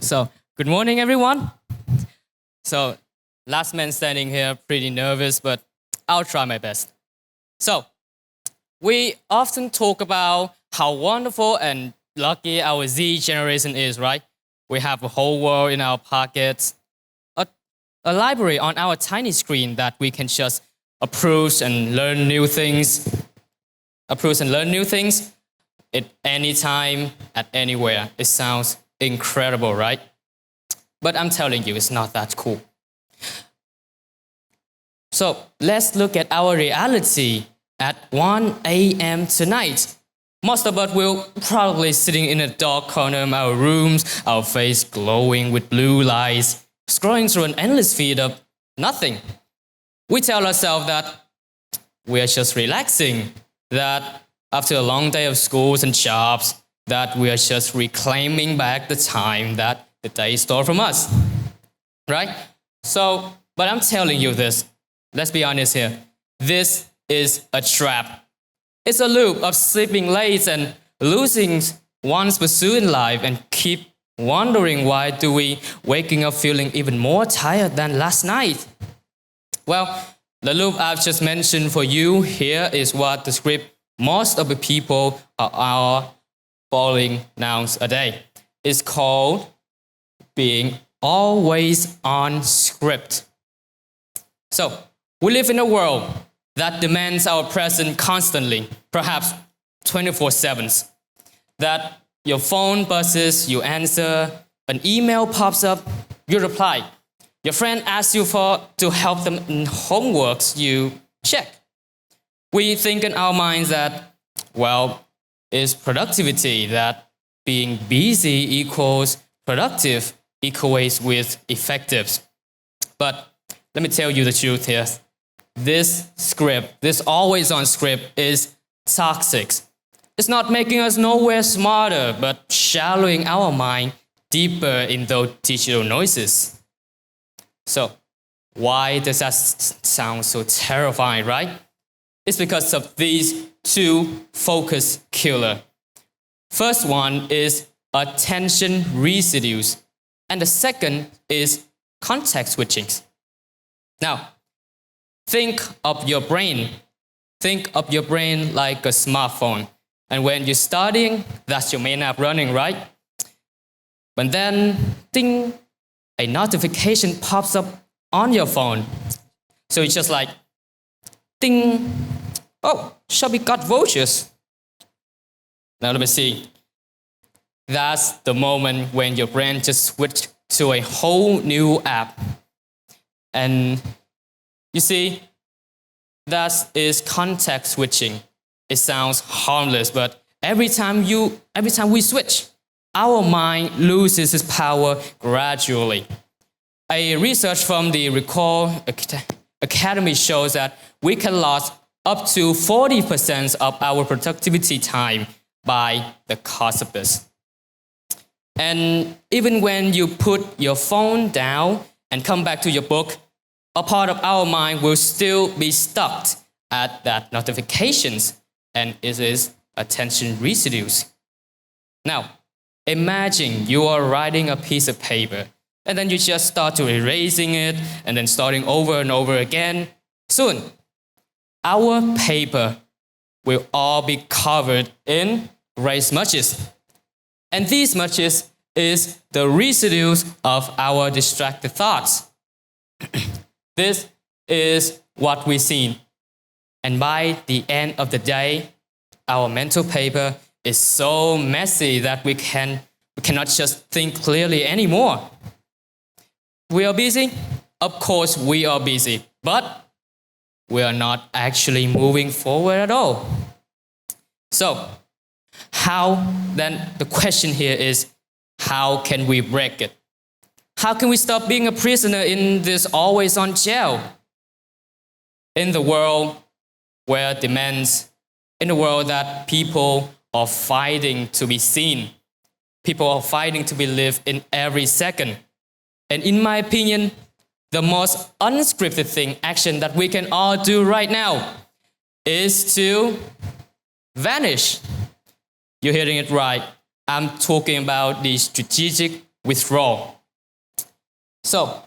So good morning, everyone. So, last man standing here, pretty nervous, but I'll try my best. So, we often talk about how wonderful and lucky our Z generation is, right? We have a whole world in our pockets, a, a library on our tiny screen that we can just approach and learn new things, at any time, at anywhere. It sounds incredible, right? But I'm telling you, it's not that cool. So let's look at our reality at 1 a.m. tonight. Most of us will probably sitting in a dark corner of our rooms, our face glowing with blue lights, scrolling through an endless feed of nothing. We tell ourselves that we are just relaxing, that after a long day of schools and jobs, that we are just reclaiming back the time that the day stole from us, right? So, but I'm telling you this, let's be honest here, this is a trap. It's a loop of sleeping late and losing one's pursuit in life and keep wondering why do we waking up feeling even more tired than last night. Well, the loop I've just mentioned for you here is what the script most of the people are following nowadays. It's called being always on script. So, we live in a world that demands our presence constantly, perhaps 24/7. That your phone buzzes, you answer, an email pops up, you reply. Your friend asks you to help them in homeworks, you check. We think in our minds that, well, it's productivity, that being busy equals productive, equates with effective. But let me tell you the truth here. This script, this always on script is toxic. It's not making us nowhere smarter, but shallowing our mind deeper in those digital noises. So, why does that sound so terrifying, right? It's because of these two focus killers. First one is attention residues, and the second is context switching. Now, think of your brain. Think of your brain like a smartphone. And when you're studying, that's your main app running, right? But then, ding, a notification pops up on your phone. So it's just like, ding, oh, Shopee got vouchers. Now let me see. That's the moment when your brain just switched to a whole new app. And you see, that is context switching. It sounds harmless, but every time we switch, our mind loses its power gradually. A research from the Recall Academy shows that we can lose up to 40% of our productivity time by the cause of this. And even when you put your phone down and come back to your book, a part of our mind will still be stuck at that notifications, and it is attention residues. Now, imagine you are writing a piece of paper, and then you just start to erasing it, and then starting over and over again. Soon, our paper will all be covered in gray smudges. And these smudges is the residues of our distracted thoughts. This is what we see. And by the end of the day, our mental paper is so messy that we cannot just think clearly anymore. We are busy? Of course we are busy, but we are not actually moving forward at all. So, then the question here is, how can we break it? How can we stop being a prisoner in this always on jail? In the world where demands, in the world that people are fighting to be seen, people are fighting to be lived in every second. And in my opinion, the most unscripted action that we can all do right now is to vanish. You're hearing it right. I'm talking about the strategic withdrawal. So,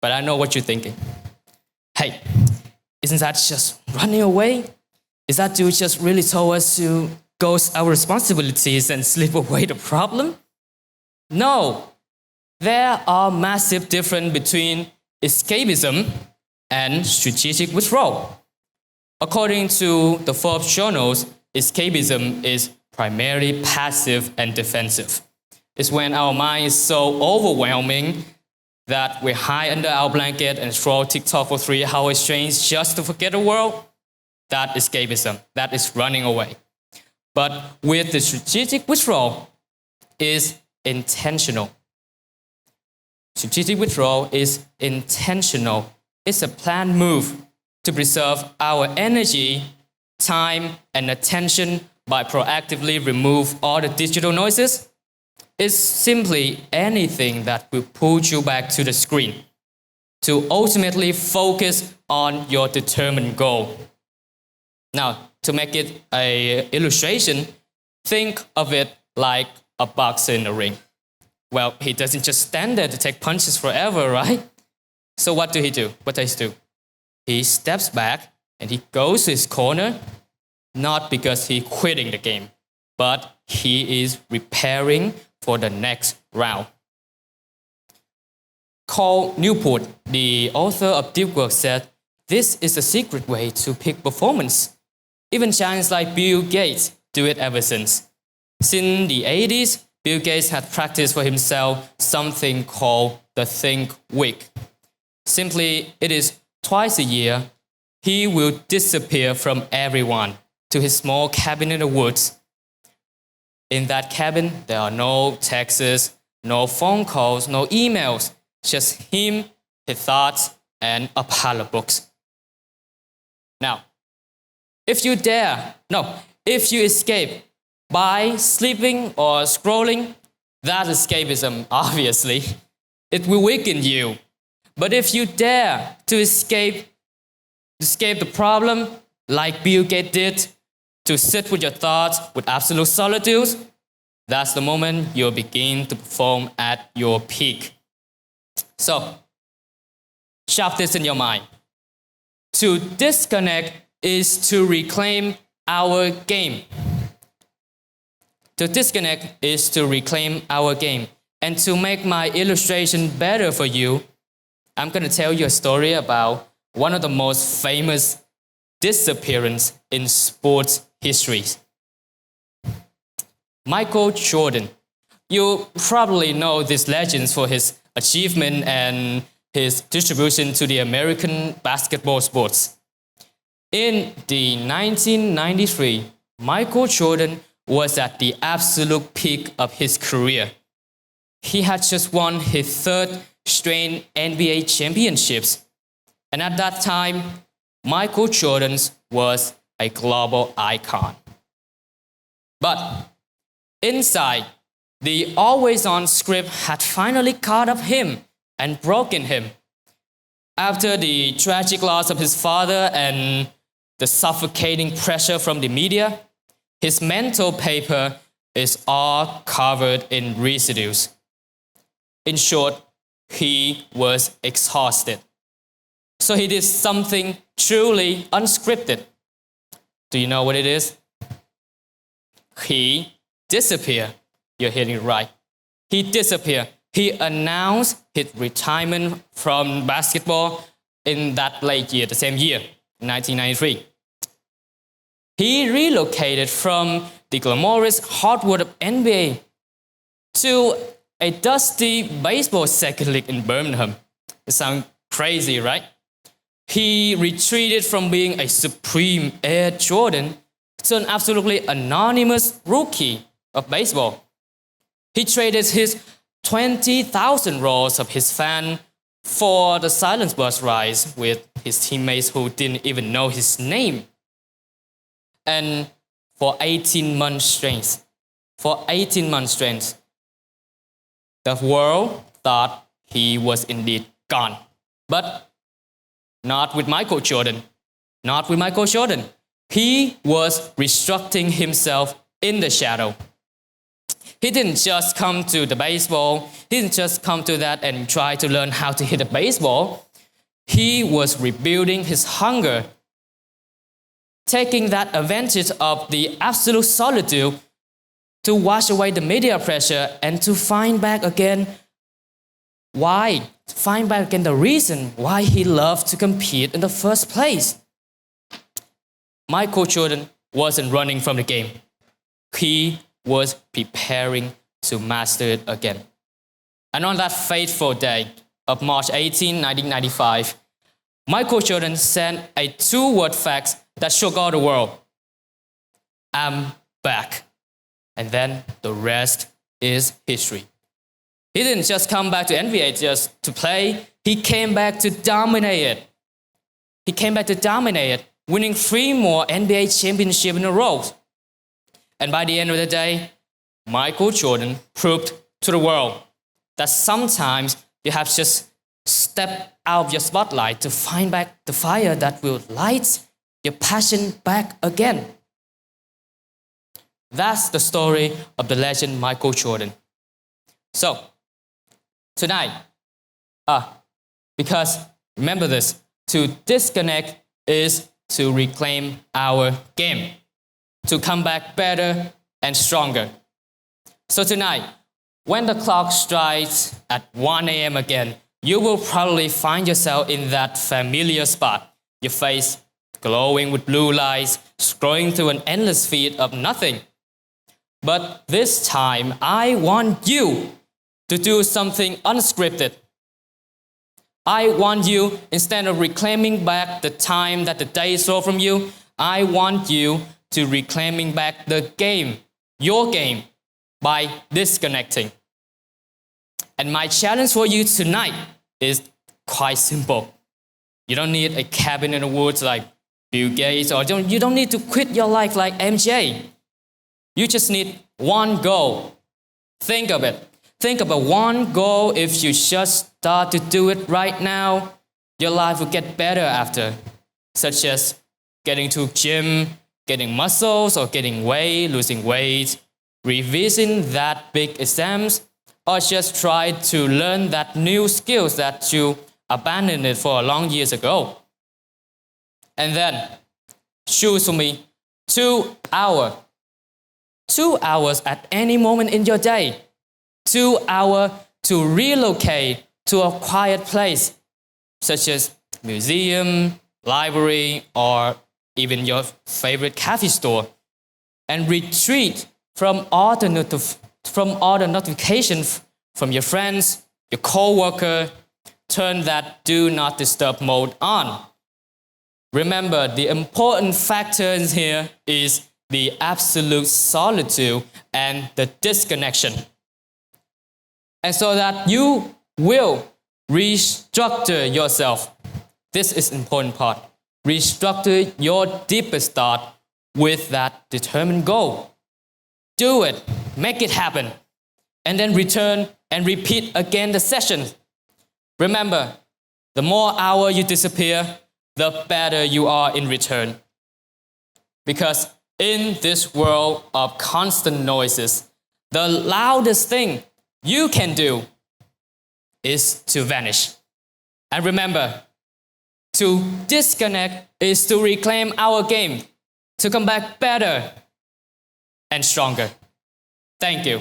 but I know what you're thinking. Hey, isn't that just running away? Is that to just really tell us to ghost our responsibilities and slip away the problem? No, there are massive differences between escapism and strategic withdrawal. According to the Forbes journals, escapism is primarily passive and defensive. It's when our mind is so overwhelming that we hide under our blanket and scroll TikTok for 3 hours straight just to forget the world. That escapism, that is running away. But with the strategic withdrawal, is intentional. Strategic withdrawal is intentional. It's a planned move to preserve our energy, time, and attention by proactively remove all the digital noises. It's simply anything that will pull you back to the screen to ultimately focus on your determined goal. Now, to make it an illustration, think of it like a boxer in the ring. Well, he doesn't just stand there to take punches forever, right? So what do he do? What does he do? He steps back and he goes to his corner, not because he's quitting the game, but he is preparing for the next round. Carl Newport, the author of Deep Work, said, "This is a secret way to peak performance. Even giants like Bill Gates do it ever since." Since the 80s, Bill Gates had practiced for himself something called the Think Week. Simply, it is twice a year, he will disappear from everyone to his small cabin in the woods. In that cabin, there are no texts, no phone calls, no emails, just him, his thoughts, and a pile of books. Now, if you escape by sleeping or scrolling, that's escapism, obviously. It will weaken you. But if you dare to escape the problem, like Bill Gates did, to sit with your thoughts with absolute solitude, that's the moment you'll begin to perform at your peak. So, shove this in your mind. To disconnect is to reclaim our game. To disconnect is to reclaim our game. And to make my illustration better for you, I'm going to tell you a story about one of the most famous disappearances in sports history. Michael Jordan. You probably know this legend for his achievement and his distribution to the American basketball sports. In the 1993, Michael Jordan was at the absolute peak of his career. He had just won his 3rd straight NBA championships. And at that time, Michael Jordan was a global icon. But inside, the always-on script had finally caught up him and broken him. After the tragic loss of his father and the suffocating pressure from the media, his mental paper is all covered in residues. In short, he was exhausted. So he did something truly unscripted. Do you know what it is? He disappeared. You're hearing it right. He disappeared. He announced his retirement from basketball in that late year, the same year, 1993. He relocated from the glamorous hardwood of NBA to a dusty baseball second league in Birmingham. It sounds crazy, right? He retreated from being a supreme Air Jordan to an absolutely anonymous rookie of baseball. He traded his 20,000 rolls of his fan for the silent bus rides with his teammates who didn't even know his name. And for 18 months straight, the world thought he was indeed gone. But not with Michael Jordan. Not with Michael Jordan. He was restructuring himself in the shadow. he didn't just come to the baseball, he didn't just come to that and try to learn how to hit a baseball. He was rebuilding his hunger, taking that advantage of the absolute solitude to wash away the media pressure and to find back again the reason why he loved to compete in the first place. Michael Jordan wasn't running from the game. He was preparing to master it again. And on that fateful day of March 18, 1995, Michael Jordan sent a two-word fax that shook all the world. "I'm back." And then the rest is history. He didn't just come back to NBA just to play. He came back to dominate it. Winning 3 more NBA championships in a row. And by the end of the day, Michael Jordan proved to the world that sometimes you have to just step out of your spotlight to find back the fire that will light your passion back again. That's the story of the legend Michael Jordan. So, tonight, because remember this, to disconnect is to reclaim our game, to come back better and stronger. So tonight, when the clock strikes at 1 a.m. again, you will probably find yourself in that familiar spot, your face glowing with blue lights, scrolling through an endless feed of nothing. But this time, I want you to do something unscripted. I want you, instead of reclaiming back the time that the day stole from you, I want you to reclaiming back the game, your game, by disconnecting. And my challenge for you tonight is quite simple. You don't need a cabin in the woods like Bill Gates, or you don't need to quit your life like MJ. You just need one goal. Think of it. Think about one goal. If you just start to do it right now, your life will get better after, such as getting to gym, getting muscles or getting weight, losing weight, revising that big exams, or just try to learn that new skills that you abandoned it for long years ago. And then choose for me 2 hours. 2 hours at any moment in your day. 2 hours to relocate to a quiet place, such as museum, library, or even your favorite cafe store, and retreat from all the notifications from your friends, your co-worker. Turn that do not disturb mode on. Remember, the important factor in here is the absolute solitude and the disconnection. And so that you will restructure yourself. This is the important part. Restructure your deepest thought with that determined goal. Do it. Make it happen. And then return and repeat again the session. Remember, the more hours you disappear, the better you are in return. Because in this world of constant noises, the loudest thing you can do is to vanish. And remember, to disconnect is to reclaim our game, to come back better and stronger. Thank you.